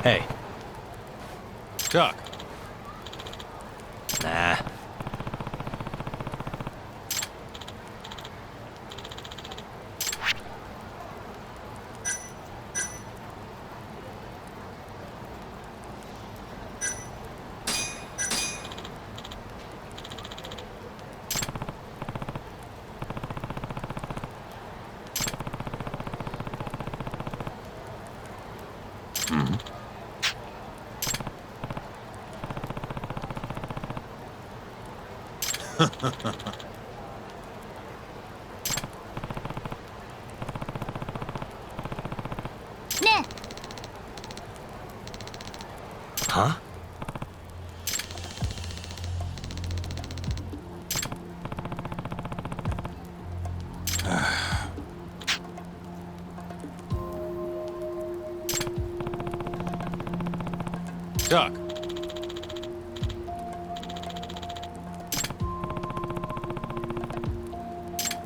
Hey. Chuck. Nah. Ne? Huh? Chuck.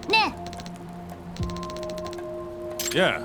Ne? Yeah.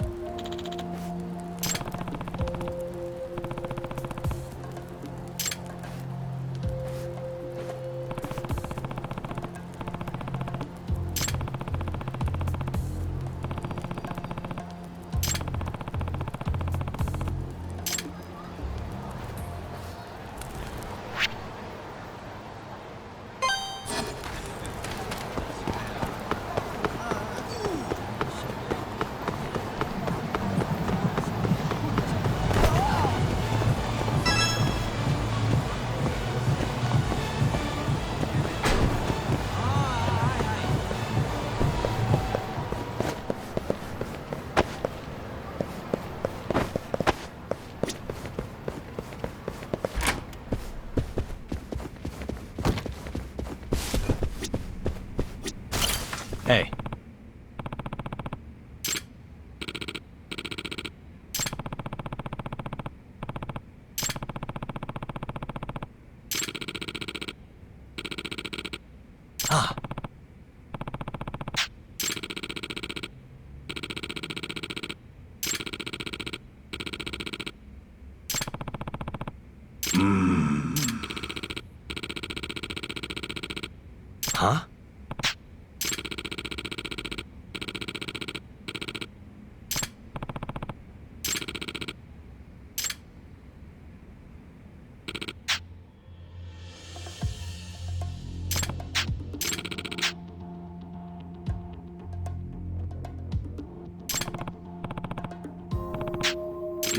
Hey. Ah. Huh?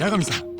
八神さん。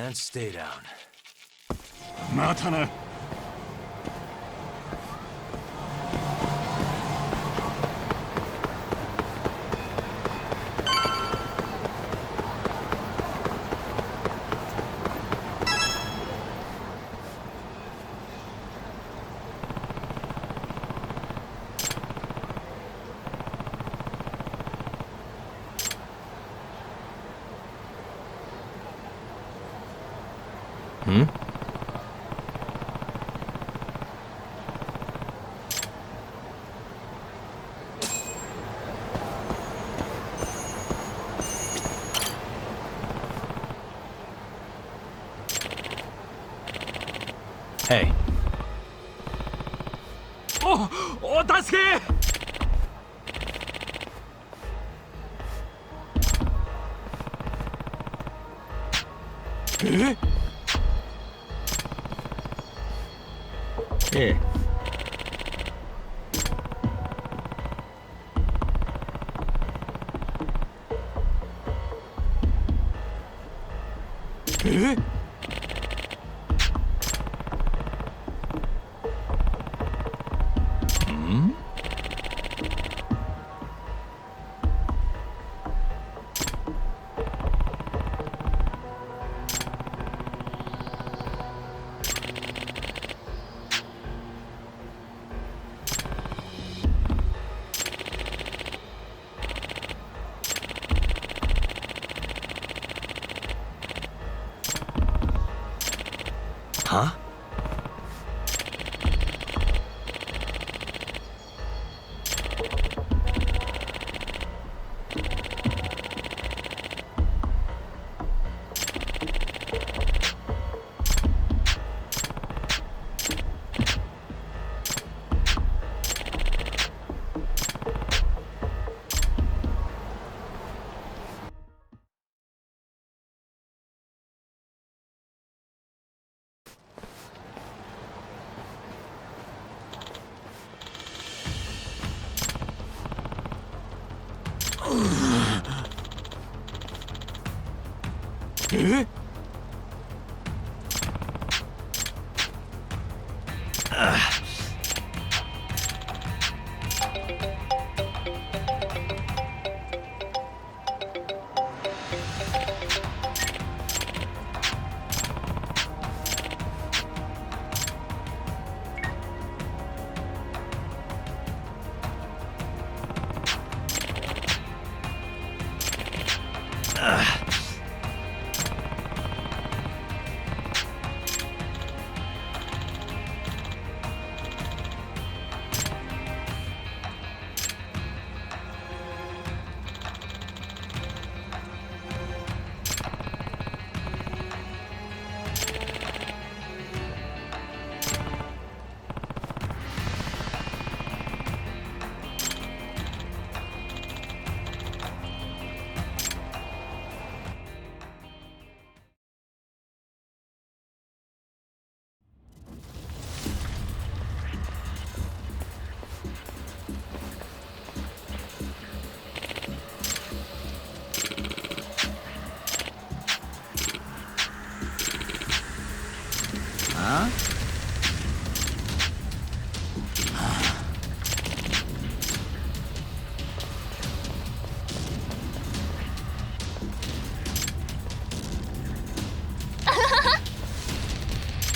And stay down. またな。Hmm? Hey. お助け。え？Here. え？Hmm? Huh? Eh?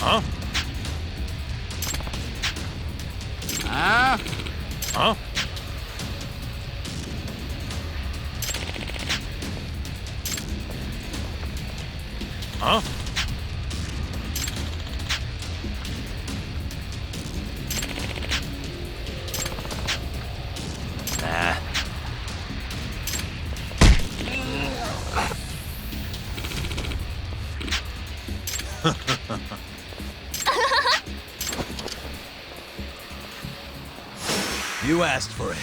Huh? Huh? Huh? Nah. You asked for it.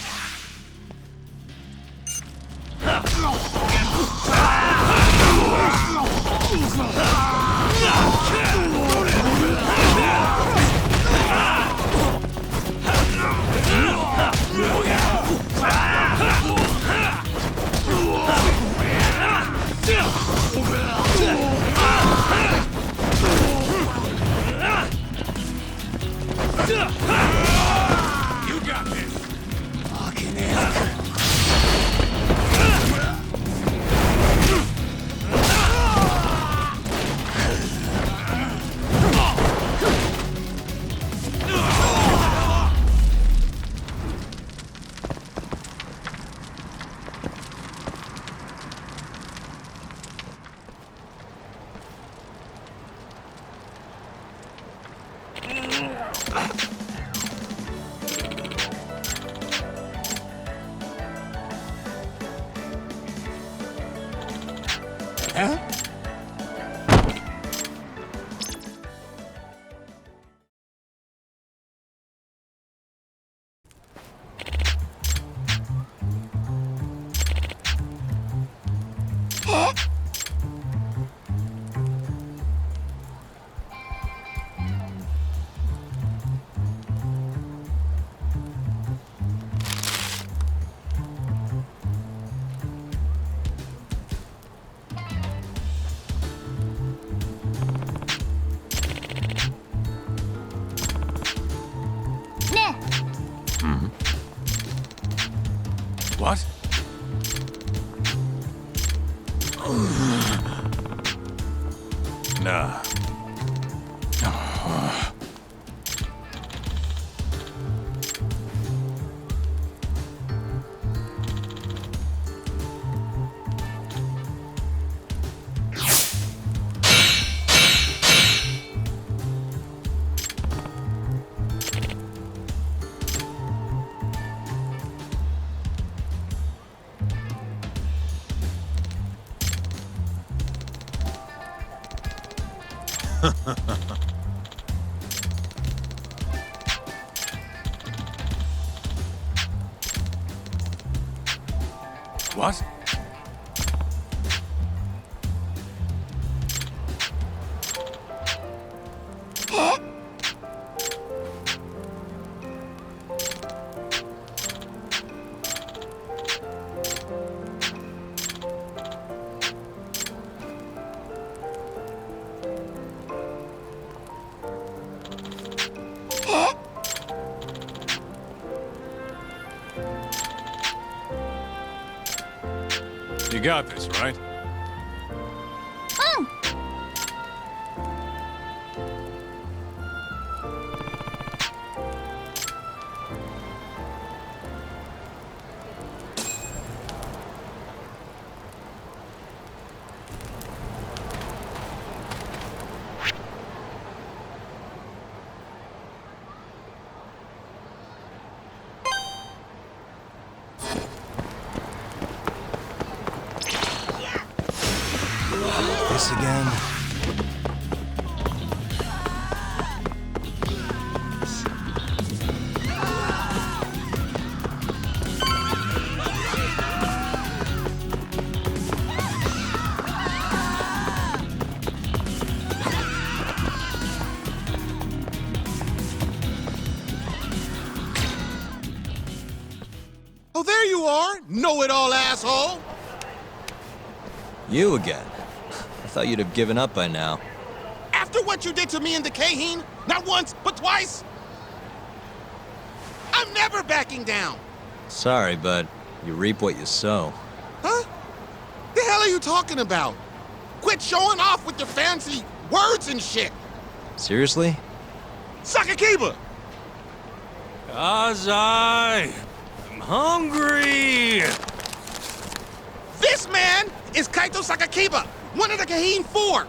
Huh? What? Nah. What? You got this, right? This again? Oh, there you are, know-it-all asshole! You again. I thought you'd have given up by now. After what you did to me in the Kaheen, not once, but twice, I'm never backing down! Sorry, but you reap what you sow. Huh? The hell are you talking about? Quit showing off with your fancy words and shit! Seriously? Sakakiba! Kazai! I'm hungry! This man is Kaito Sakakiba, one of the Kaheen 4!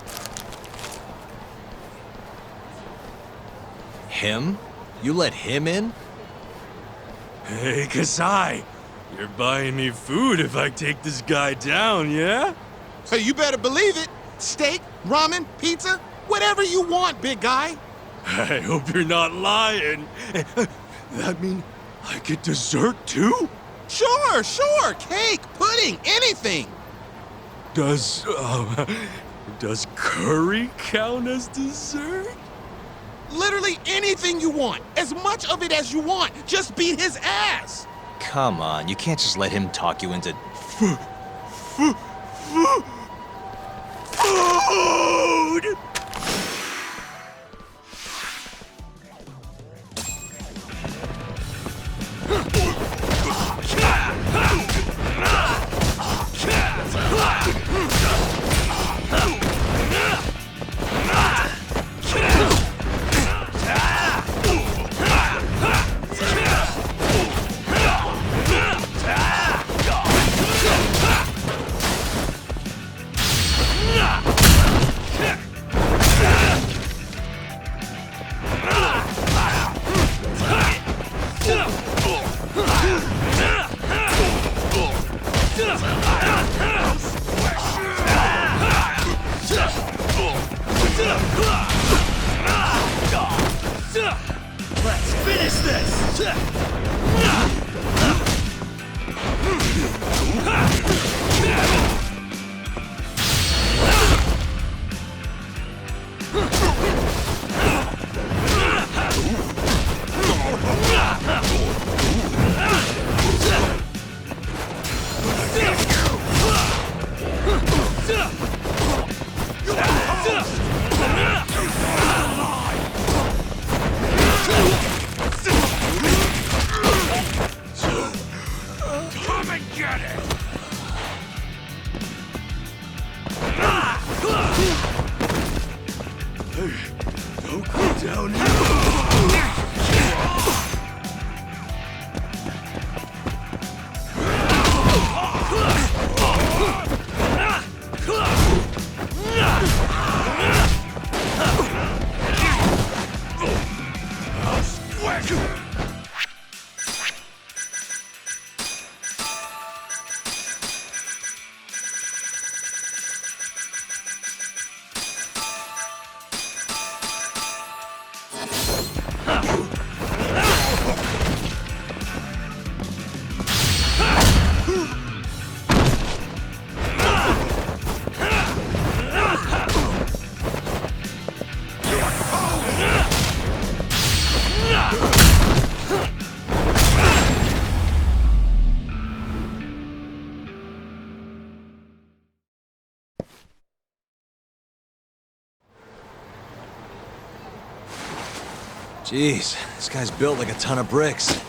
Him? You let him in? Hey, Kazai! You're buying me food if I take this guy down, yeah? Hey, you better believe it! Steak, ramen, pizza, whatever you want, big guy! I hope you're not lying. That mean I get dessert too? Sure, cake, pudding, anything! Does curry count as dessert? Literally anything you want, as much of it as you want, just beat his ass! Come on, you can't just let him talk you into... Food! Finish this! Come and get it! Don't go down here! I'll squish you! Jeez, this guy's built like a ton of bricks.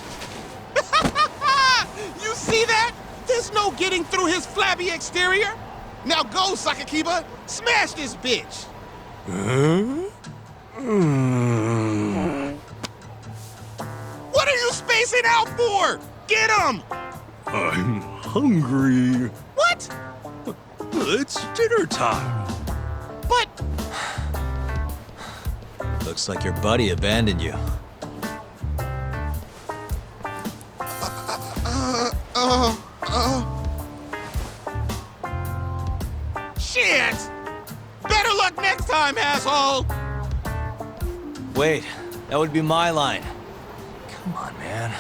You see that? There's no getting through his flabby exterior. Now go, Sakakiba. Smash this bitch. What are you spacing out for? Get him! I'm hungry. What? It's dinner time. But... Looks like your buddy abandoned you. Shit! Better luck next time, asshole! Wait, that would be my line. Come on, man.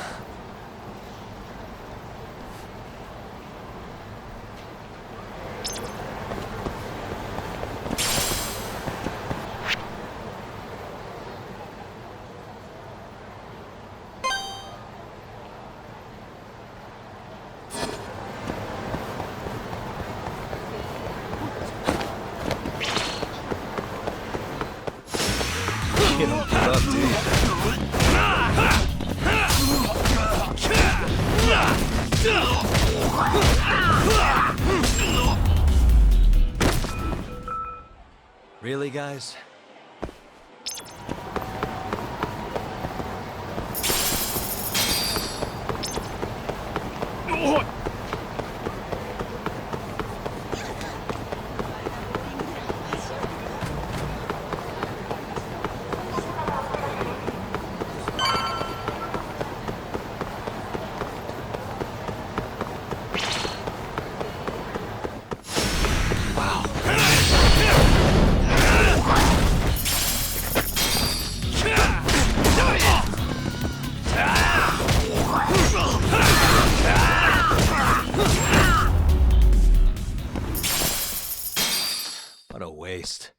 You don't give up, do you? Really, guys? What a waste.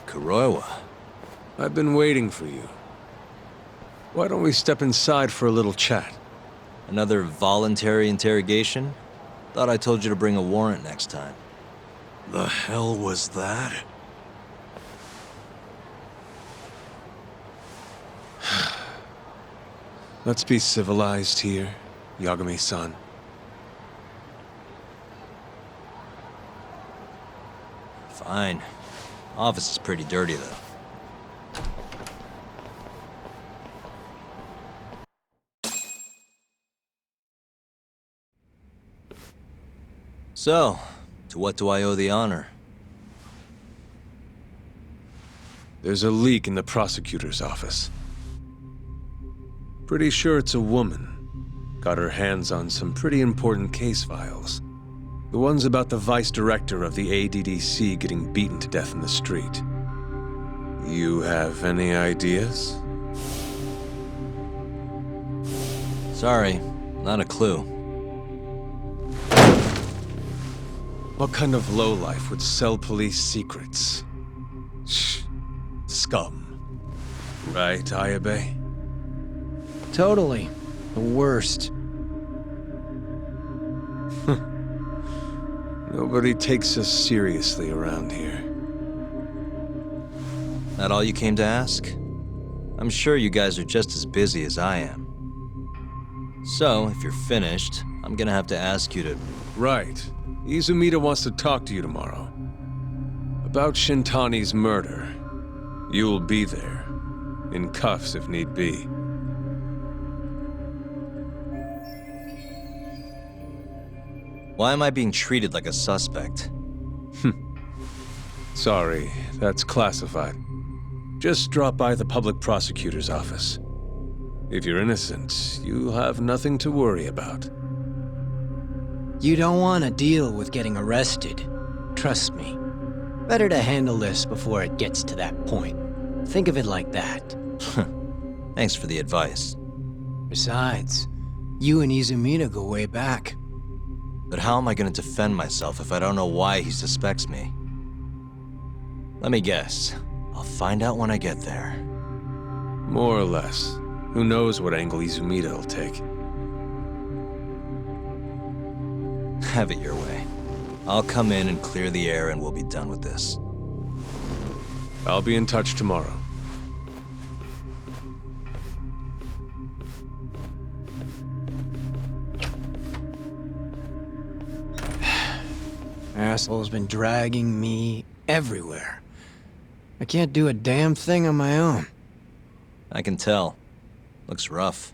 Kuroiwa. I've been waiting for you. Why don't we step inside for a little chat? Another voluntary interrogation? Thought I told you to bring a warrant next time. The hell was that? Let's be civilized here, Yagami-san. Fine. Office is pretty dirty, though. So, to what do I owe the honor? There's a leak in the prosecutor's office. Pretty sure it's a woman. Got her hands on some pretty important case files. The ones about the vice director of the ADDC getting beaten to death in the street. You have any ideas? Sorry, not a clue. What kind of lowlife would sell police secrets? Shh. Scum. Right, Ayabe? Totally. The worst. Nobody takes us seriously around here. That all you came to ask? I'm sure you guys are just as busy as I am. So, if you're finished, I'm gonna have to ask you to... Right. Izumida wants to talk to you tomorrow. About Shintani's murder. You'll be there. In cuffs if need be. Why am I being treated like a suspect? Sorry, that's classified. Just drop by the public prosecutor's office. If you're innocent, you'll have nothing to worry about. You don't want to deal with getting arrested. Trust me. Better to handle this before it gets to that point. Think of it like that. Thanks for the advice. Besides, you and Izumida go way back. But how am I gonna defend myself if I don't know why he suspects me? Let me guess. I'll find out when I get there. More or less. Who knows what angle Izumida will take. Have it your way. I'll come in and clear the air and we'll be done with this. I'll be in touch tomorrow. Asshole's been dragging me everywhere. I can't do a damn thing on my own. I can tell. Looks rough.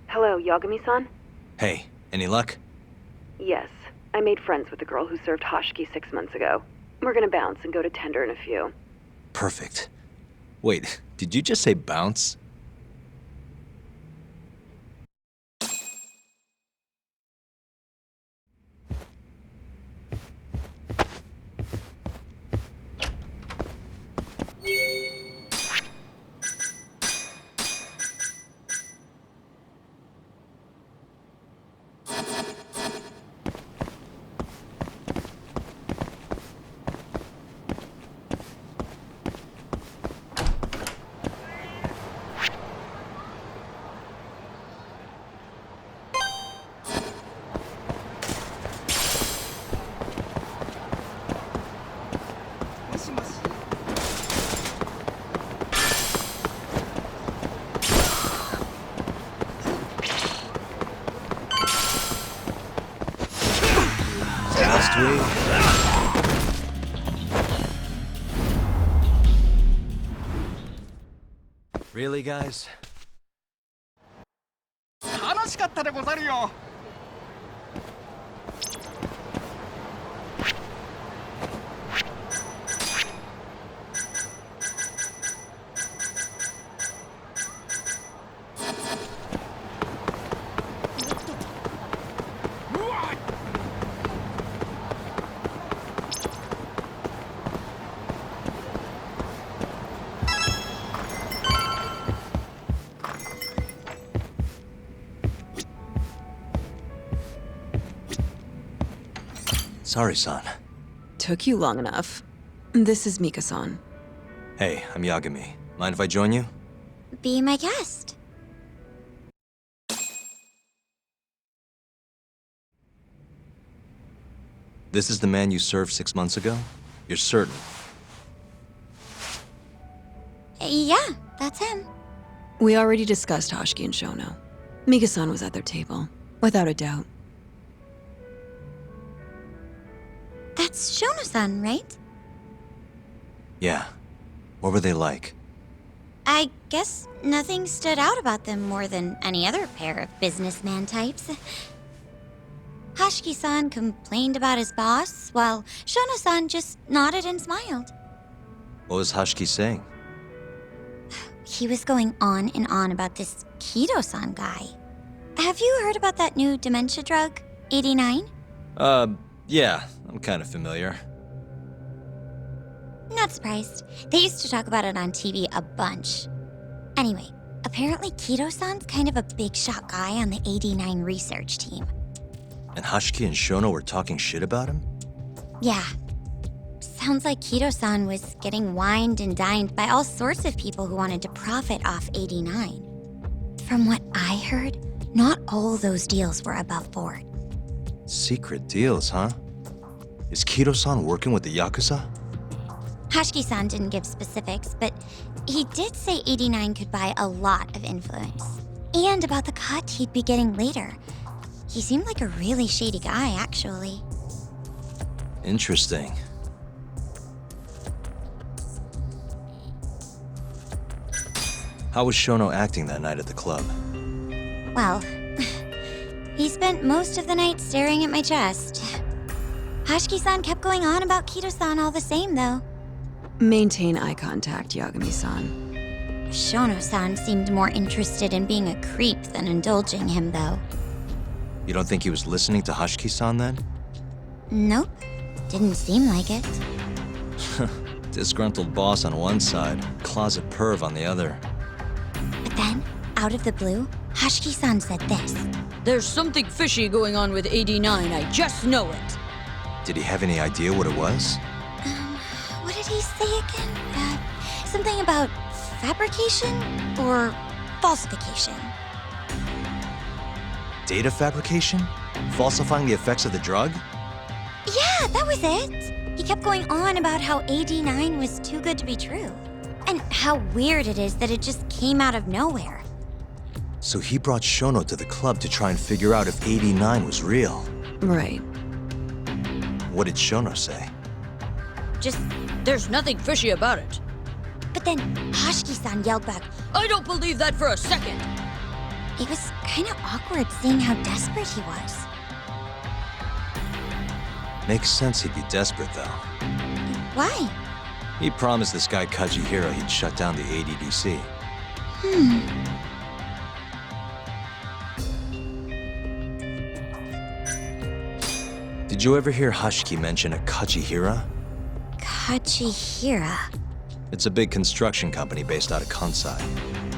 Hello, Yagami-san? Hey, any luck? Yes. I made friends with the girl who served Hashiki 6 months ago. We're gonna bounce and go to Tender in a few. Perfect. Wait, did you just say bounce? Really, guys? 楽しかったでござるよ。Sorry, son. Took you long enough. This is Mika-san. Hey, I'm Yagami. Mind if I join you? Be my guest. This is the man you served 6 months ago? You're certain? Yeah, that's him. We already discussed Hashiki and Shono. Mika-san was at their table, without a doubt. That's Shono-san, right? Yeah. What were they like? I guess nothing stood out about them more than any other pair of businessman types. Hashiki-san complained about his boss, while Shono-san just nodded and smiled. What was Hashiki saying? He was going on and on about this Kido-san guy. Have you heard about that new dementia drug, 89? Yeah, I'm kind of familiar. Not surprised. They used to talk about it on TV a bunch. Anyway, apparently Kido-san's kind of a big shot guy on the 89 research team. And Hashiki and Shono were talking shit about him? Yeah. Sounds like Kido-san was getting wined and dined by all sorts of people who wanted to profit off 89. From what I heard, not all those deals were above board. Secret deals, huh? Is Kido-san working with the Yakuza? Hashiki-san didn't give specifics, but he did say 89 could buy a lot of influence. And about the cut he'd be getting later. He seemed like a really shady guy, actually. Interesting. How was Shono acting that night at the club? Well, he spent most of the night staring at my chest. Hashiki-san kept going on about Kido-san all the same, though. Maintain eye contact, Yagami-san. Shono-san seemed more interested in being a creep than indulging him, though. You don't think he was listening to Hashiki-san then? Nope. Didn't seem like it. Disgruntled boss on one side, closet perv on the other. But then, out of the blue, Hashiki-san said this. There's something fishy going on with 89, I just know it. Did he have any idea what it was? What did he say again? Something about fabrication or falsification. Data fabrication? Falsifying the effects of the drug? Yeah, that was it. He kept going on about how 89 was too good to be true. And how weird it is that it just came out of nowhere. So he brought Shono to the club to try and figure out if 89 was real. Right. What did Shono say? Just, there's nothing fishy about it. But then Hashiki-san yelled back, I don't believe that for a second. It was kind of awkward seeing how desperate he was. Makes sense he'd be desperate, though. Why? He promised this guy Kajihira he'd shut down the ADDC. Did you ever hear Hashiki mention a Kajihira? Kajihira. It's a big construction company based out of Kansai.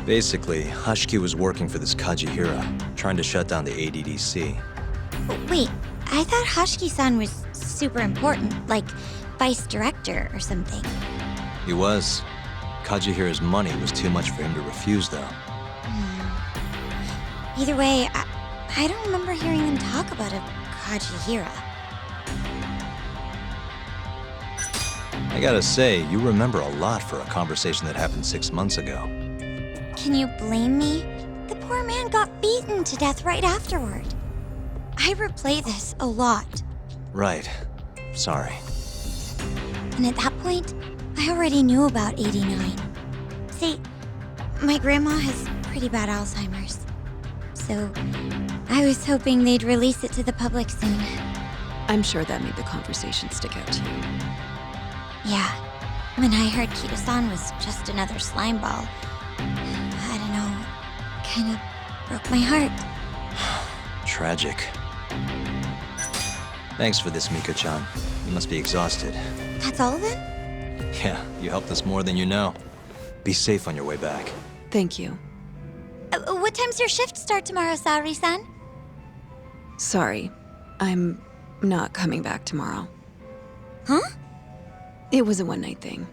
Basically, Hashiki was working for this Kajihira, trying to shut down the ADDC. Wait, I thought Hashiki-san was super important, like vice director or something. He was. Kajihira's money was too much for him to refuse, though. Either way, I don't remember hearing them talk about a Kajihira. I gotta say, you remember a lot for a conversation that happened 6 months ago. Can you blame me? The poor man got beaten to death right afterward. I replay this a lot. Right. Sorry. And at that point, I already knew about 89. See, my grandma has pretty bad Alzheimer's. So, I was hoping they'd release it to the public soon. I'm sure that made the conversation stick out to you. Yeah. When I heard Kido-san was just another slime ball, I don't know, kind of broke my heart. Tragic. Thanks for this, Miko-chan. You must be exhausted. That's all of it? Yeah, you helped us more than you know. Be safe on your way back. Thank you. What time's your shift start tomorrow, Saori-san? Sorry, I'm not coming back tomorrow. Huh? It was a one-night thing.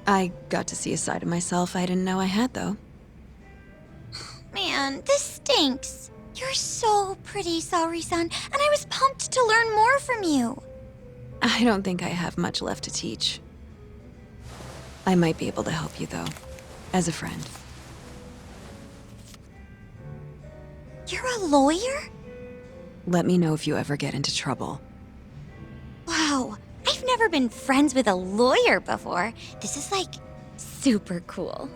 I got to see a side of myself I didn't know I had, though. Man, this stinks. You're so pretty, Saori-san, and I was pumped to learn more from you. I don't think I have much left to teach. I might be able to help you, though, as a friend. You're a lawyer? Let me know if you ever get into trouble. Wow, I've never been friends with a lawyer before. This is like super cool.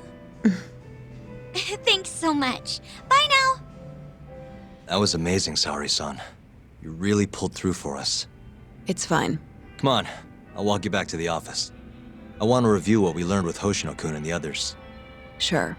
Thanks so much. Bye now. That was amazing, Saori-san. You really pulled through for us. It's fine. Come on, I'll walk you back to the office. I want to review what we learned with Hoshino-kun and the others. Sure.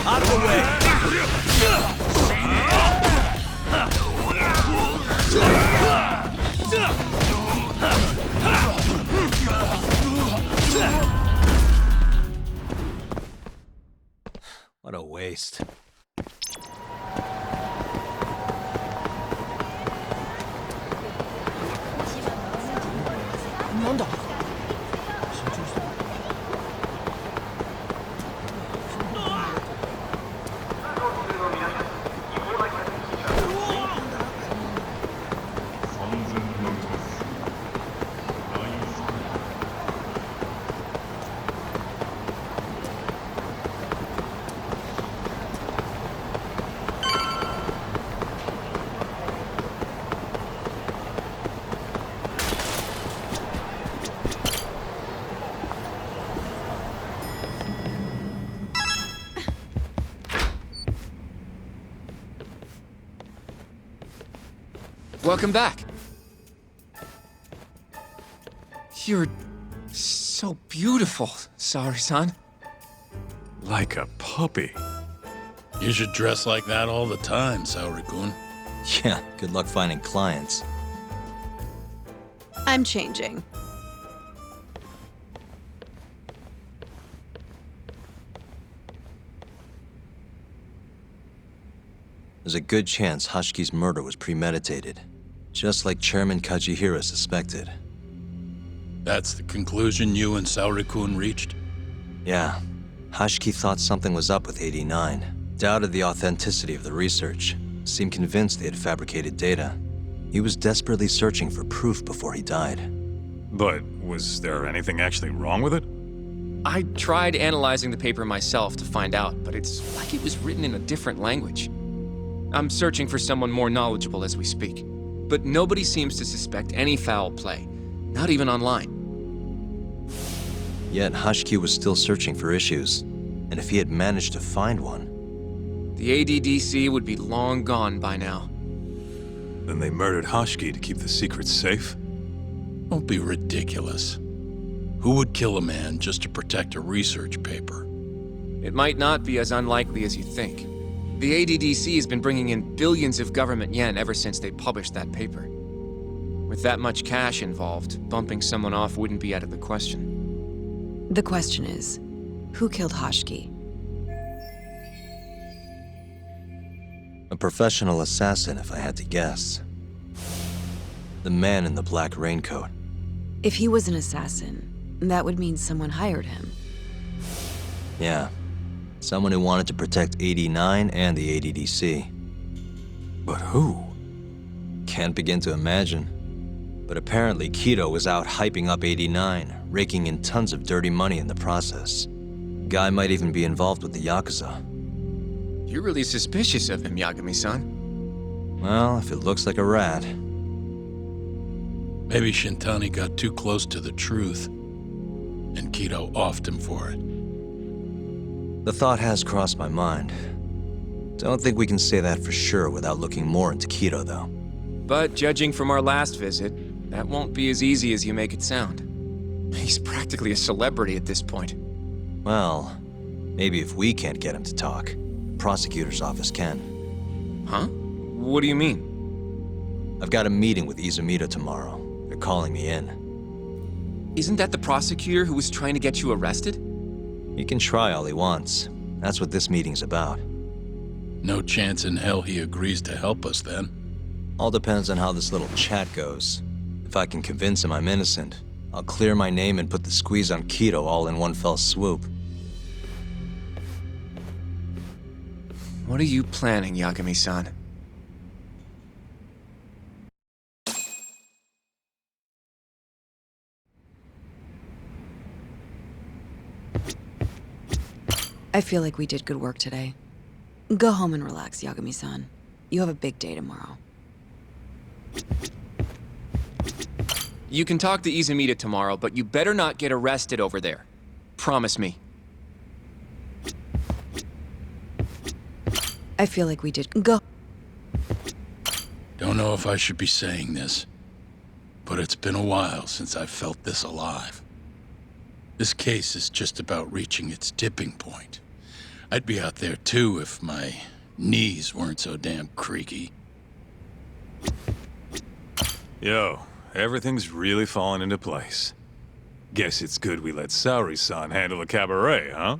Out of the way! What a waste. Welcome back. You're so beautiful, Saori-san. Like a puppy. You should dress like that all the time, Saori-kun. Yeah, good luck finding clients. I'm changing. There's a good chance Hashiki's murder was premeditated, just like Chairman Kajihira suspected. That's the conclusion you and Saori-kun reached? Yeah, Hashiki thought something was up with 89, doubted the authenticity of the research, seemed convinced they had fabricated data. He was desperately searching for proof before he died. But was there anything actually wrong with it? I tried analyzing the paper myself to find out, but it's like it was written in a different language. I'm searching for someone more knowledgeable as we speak, but nobody seems to suspect any foul play, not even online. Yet Hashiki was still searching for issues, and if he had managed to find one... The ADDC would be long gone by now. Then they murdered Hashiki to keep the secret safe? Don't be ridiculous. Who would kill a man just to protect a research paper? It might not be as unlikely as you think. The ADDC has been bringing in billions of government yen ever since they published that paper. With that much cash involved, bumping someone off wouldn't be out of the question. The question is, who killed Hashiki? A professional assassin, if I had to guess. The man in the black raincoat. If he was an assassin, that would mean someone hired him. Yeah. Someone who wanted to protect 89 and the ADDC. But who? Can't begin to imagine. But apparently Kido was out hyping up 89, raking in tons of dirty money in the process. Guy might even be involved with the Yakuza. You're really suspicious of him, Yagami-san. Well, if it looks like a rat. Maybe Shintani got too close to the truth, and Kido offed him for it. The thought has crossed my mind. Don't think we can say that for sure without looking more into Kido, though. But judging from our last visit, that won't be as easy as you make it sound. He's practically a celebrity at this point. Well, maybe if we can't get him to talk, prosecutor's office can. Huh? What do you mean? I've got a meeting with Izumita tomorrow. They're calling me in. Isn't that the prosecutor who was trying to get you arrested? He can try all he wants. That's what this meeting's about. No chance in hell he agrees to help us then. All depends on how this little chat goes. If I can convince him I'm innocent, I'll clear my name and put the squeeze on Kido all in one fell swoop. What are you planning, Yagami-san? I feel like we did good work today. Go home and relax, Yagami-san. You have a big day tomorrow. You can talk to Izumita tomorrow, but you better not get arrested over there. Promise me. I feel like we did go. Don't know if I should be saying this, but it's been a while since I felt this alive. This case is just about reaching its tipping point. I'd be out there too if my knees weren't so damn creaky. Yo, everything's really falling into place. Guess it's good we let Saori-san handle the cabaret, huh?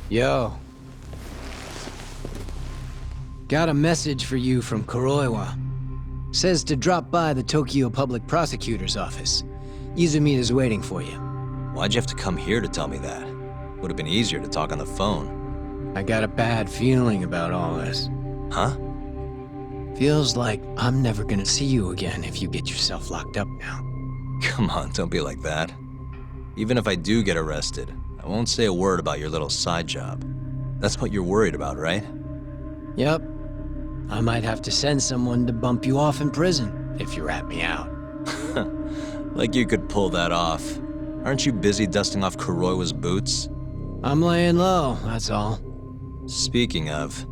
Yo. Got a message for you from Kuroiwa. Says to drop by the Tokyo Public Prosecutor's office. Izumita's waiting for you. Why'd you have to come here to tell me that? Would have been easier to talk on the phone. I got a bad feeling about all this. Huh? Feels like I'm never gonna see you again if you get yourself locked up now. Come on, don't be like that. Even if I do get arrested, I won't say a word about your little side job. That's what you're worried about, right? Yep. I might have to send someone to bump you off in prison if you rat me out. Like you could pull that off. Aren't you busy dusting off Kuroiwa's boots? I'm laying low, that's all. Speaking of,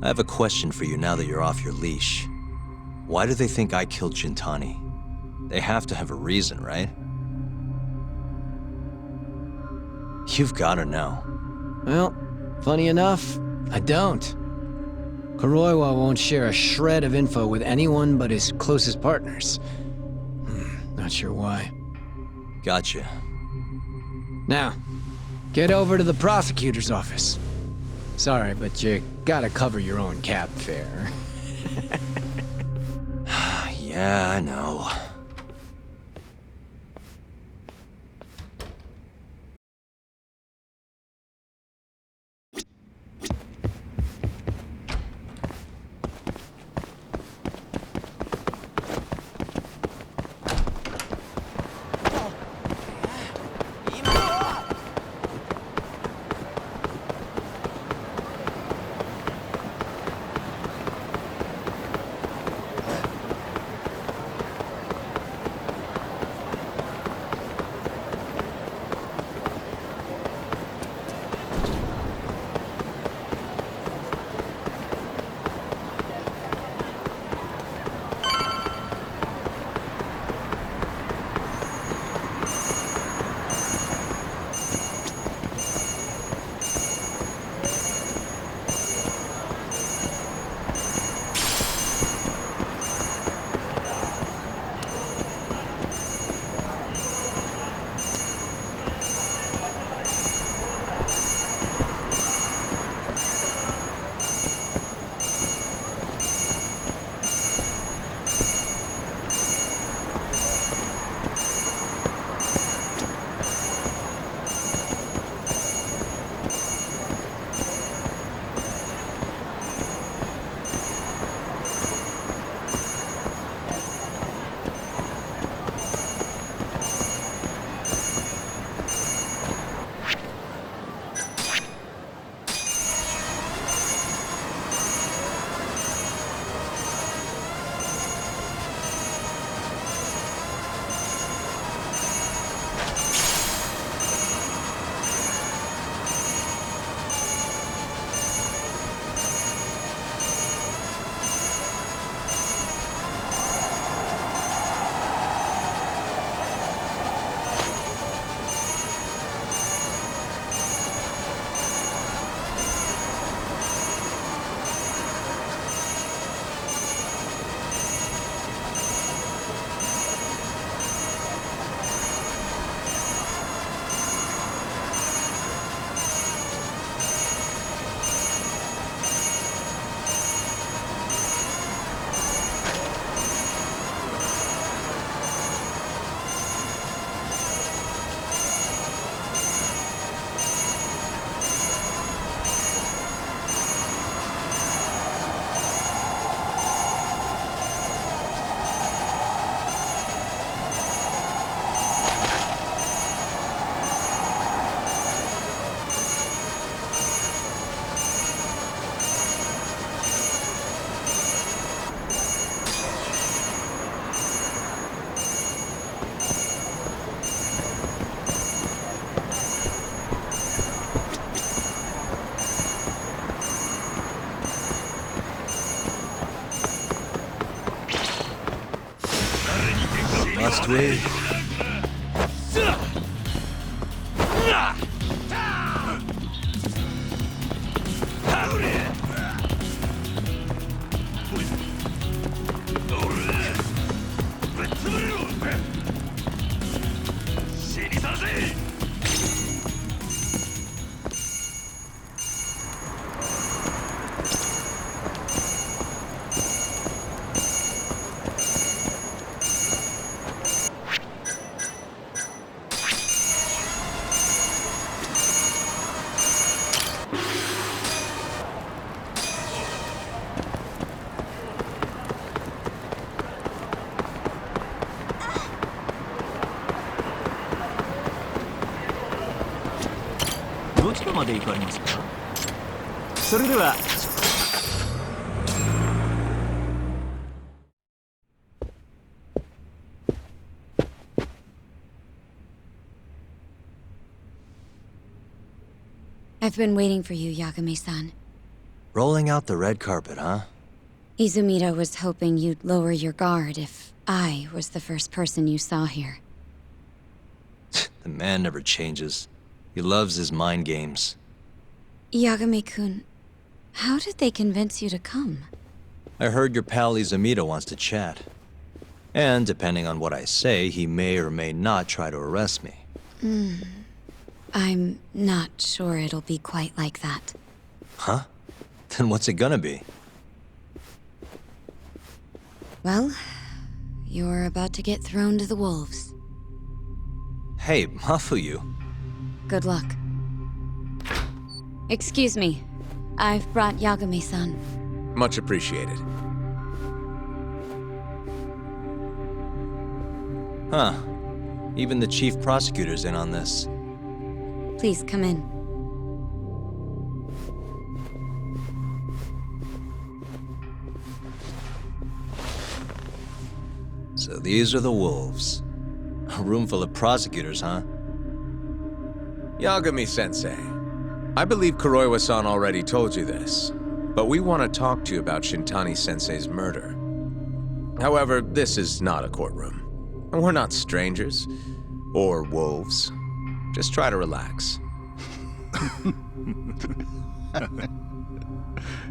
I have a question for you now that you're off your leash. Why do they think I killed Shintani? They have to have a reason, right? You've gotta know. Well, funny enough, I don't. Kuroiwa won't share a shred of info with anyone but his closest partners. Not sure why. Gotcha. Now, get over to the prosecutor's office. Sorry, but you gotta cover your own cab fare. Yeah, I know. must we? I've been waiting for you, Yagami-san. Rolling out the red carpet, huh? Izumida was hoping you'd lower your guard if I was the first person you saw here. The man never changes. He loves his mind games. Yagami-kun, how did they convince you to come? I heard your pal Izumida wants to chat. And depending on what I say, he may or may not try to arrest me. I'm not sure it'll be quite like that. Huh? Then what's it gonna be? Well, you're about to get thrown to the wolves. Hey, Mafuyu. Good luck. Excuse me. I've brought Yagami-san. Much appreciated. Huh. Even the chief prosecutor's in on this. Please come in. So these are the wolves. A room full of prosecutors, huh? Yagami-sensei, I believe Kuroiwa-san already told you this, but we want to talk to you about Shintani-sensei's murder. However, this is not a courtroom, and we're not strangers, or wolves. Just try to relax.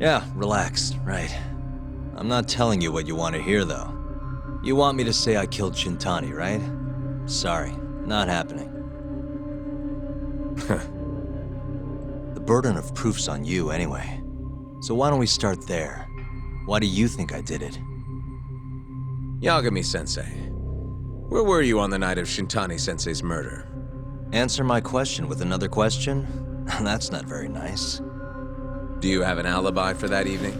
Yeah, relax, right. I'm not telling you what you want to hear, though. You want me to say I killed Shintani, right? Sorry, not happening. The burden of proof's on you anyway. So why don't we start there? Why do you think I did it? Yagami-sensei, where were you on the night of Shintani-sensei's murder? Answer my question with another question? That's not very nice. Do you have an alibi for that evening?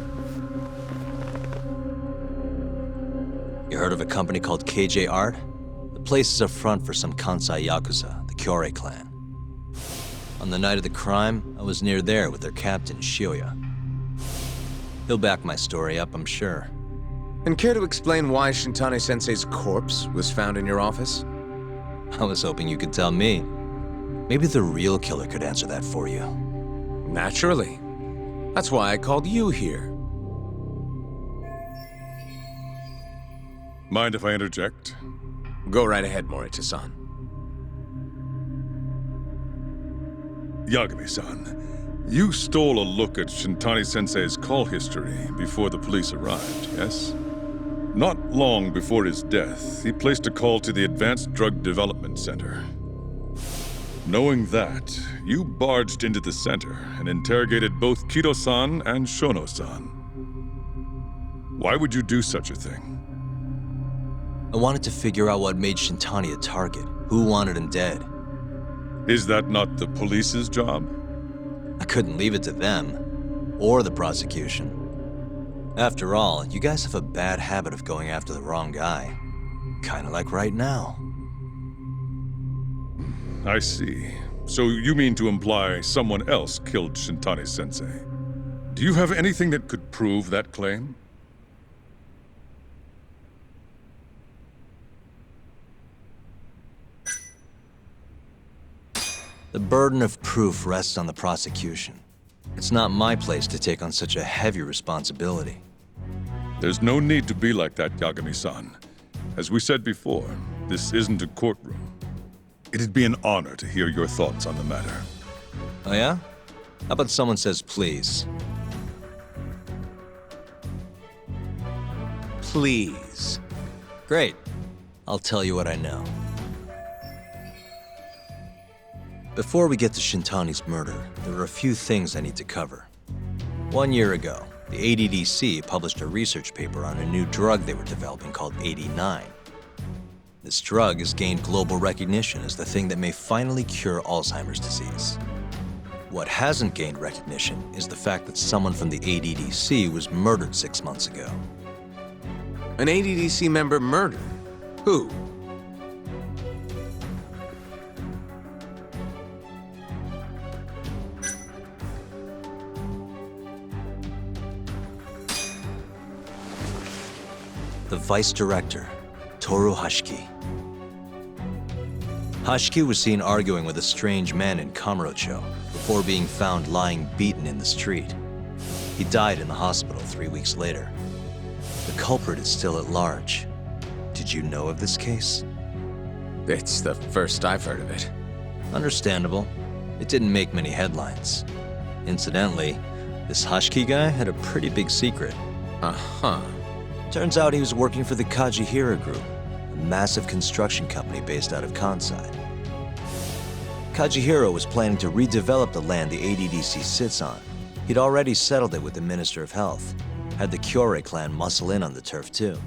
You heard of a company called KJ Art? The place is a front for some Kansai Yakuza, the Kyorei clan. On the night of the crime, I was near there with their captain, Shioya. He'll back my story up, I'm sure. And care to explain why Shintani-sensei's corpse was found in your office? I was hoping you could tell me. Maybe the real killer could answer that for you. Naturally. That's why I called you here. Mind if I interject? Go right ahead, Morita-san. Yagami-san, you stole a look at Shintani-sensei's call history before the police arrived, yes? Not long before his death, he placed a call to the Advanced Drug Development Center. Knowing that, you barged into the center and interrogated both Kido-san and Shono-san. Why would you do such a thing? I wanted to figure out what made Shintani a target, who wanted him dead. Is that not the police's job? I couldn't leave it to them, or the prosecution. After all, you guys have a bad habit of going after the wrong guy. Kinda like right now. I see. So you mean to imply someone else killed Shintani-sensei? Do you have anything that could prove that claim? The burden of proof rests on the prosecution. It's not my place to take on such a heavy responsibility. There's no need to be like that, Yagami-san. As we said before, This isn't a courtroom. It'd be an honor to hear your thoughts on the matter. Oh yeah? How about someone says please? Please. Great. I'll tell you what I know. Before we get to Shintani's murder, there are a few things I need to cover. 1 year ago, the ADDC published a research paper on a new drug they were developing called 89. This drug has gained global recognition as the thing that may finally cure Alzheimer's disease. What hasn't gained recognition is the fact that someone from the ADDC was murdered 6 months ago. An ADDC member murdered? Who? The vice director, Toru Hashiki. Hashiki was seen arguing with a strange man in Kamurocho before being found lying beaten in the street. He died in the hospital 3 weeks later. The culprit is still at large. Did you know of this case? It's the first I've heard of it. Understandable. It didn't make many headlines. Incidentally, this Hashiki guy had a pretty big secret. Uh-huh. Turns out he was working for the Kajihira Group, a massive construction company based out of Kansai. Kajihira was planning to redevelop the land the ADDC sits on. He'd already settled it with the Minister of Health, had the Kyorei clan muscle in on the turf too.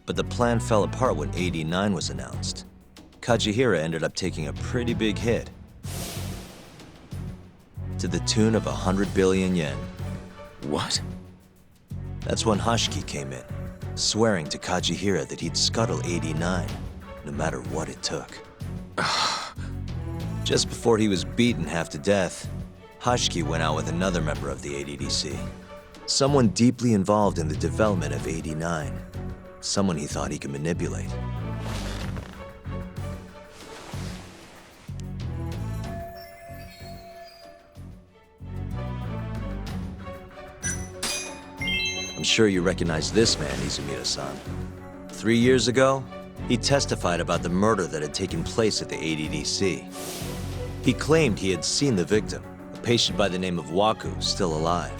But the plan fell apart when 89 was announced. Kajihira ended up taking a pretty big hit, to the tune of 100 billion yen. What? That's when Hashiki came in, swearing to Kajihira that he'd scuttle 89, no matter what it took. Just before he was beaten half to death, Hashiki went out with another member of the ADDC. Someone deeply involved in the development of 89. Someone he thought he could manipulate. I'm sure you recognize this man, Izumida-san. 3 years ago, he testified about the murder that had taken place at the ADDC. He claimed he had seen the victim, a patient by the name of Waku, still alive.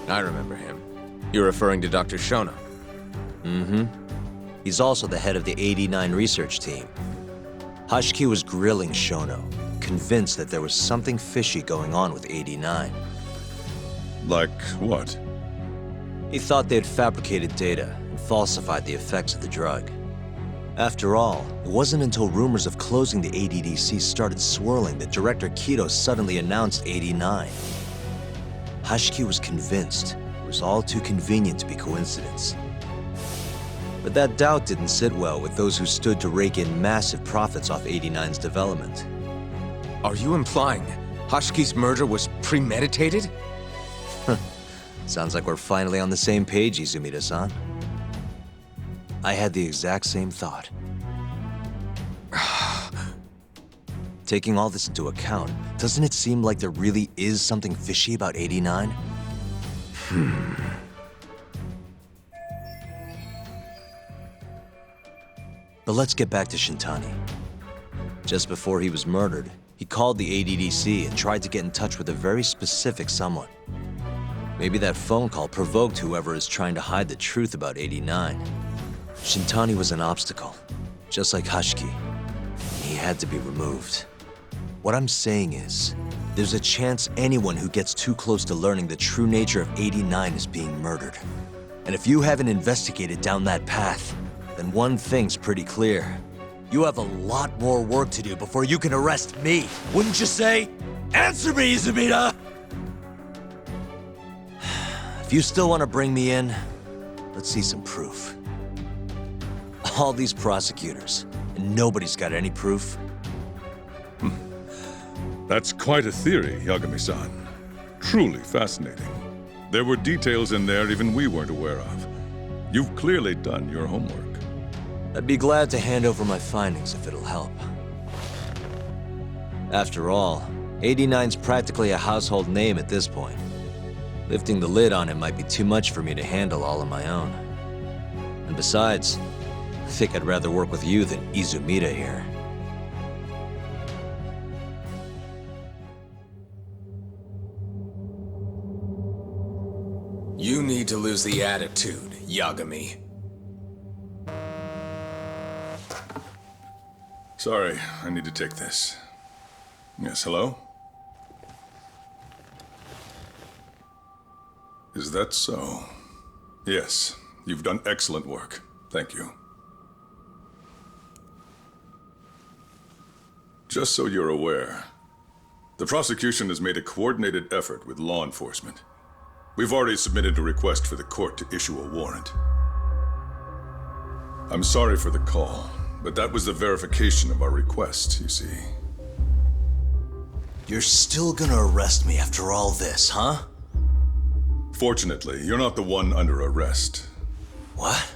I remember him. You're referring to Dr. Shono? Mm-hmm. He's also the head of the 89 research team. Hashiki was grilling Shono, convinced that there was something fishy going on with 89. Like what? He thought they had fabricated data and falsified the effects of the drug. After all, it wasn't until rumors of closing the ADDC started swirling that Director Kido suddenly announced 89. Hashiki was convinced it was all too convenient to be coincidence. But that doubt didn't sit well with those who stood to rake in massive profits off 89's development. Are you implying Hashiki's murder was premeditated? Sounds like we're finally on the same page, Izumida-san. I had the exact same thought. Taking all this into account, doesn't it seem like there really is something fishy about 89? But let's get back to Shintani. Just before he was murdered, he called the ADDC and tried to get in touch with a very specific someone. Maybe that phone call provoked whoever is trying to hide the truth about 89. Shintani was an obstacle, just like Hashiki. He had to be removed. What I'm saying is, there's a chance anyone who gets too close to learning the true nature of 89 is being murdered. And if you haven't investigated down that path, then one thing's pretty clear. You have a lot more work to do before you can arrest me, wouldn't you say? Answer me, Izumida! If you still want to bring me in, let's see some proof. All these prosecutors, and nobody's got any proof. That's quite a theory, Yagami-san. Truly fascinating. There were details in there even we weren't aware of. You've clearly done your homework. I'd be glad to hand over my findings if it'll help. After all, 89's practically a household name at this point. Lifting the lid on it might be too much for me to handle all on my own. And besides, Think I'd rather work with you than Izumida here. You need to lose the attitude, Yagami. Sorry, I need to take this. Yes, hello? Is that so? Yes, you've done excellent work. Thank you. Just so you're aware, the prosecution has made a coordinated effort with law enforcement. We've already submitted a request for the court to issue a warrant. I'm sorry for the call, but that was the verification of our request, you see. You're still gonna arrest me after all this, huh? Fortunately, you're not the one under arrest. What?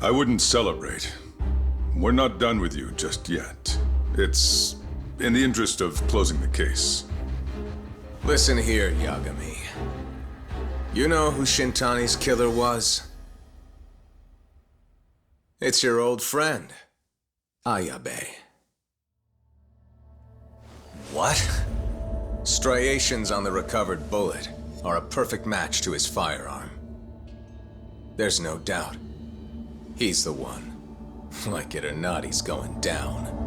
I wouldn't celebrate. We're not done with you just yet. It's in the interest of closing the case. Listen here, Yagami. You know who Shintani's killer was? It's your old friend, Ayabe. What? Striations on the recovered bullet are a perfect match to his firearm. There's no doubt. He's the one. Like it or not, he's going down.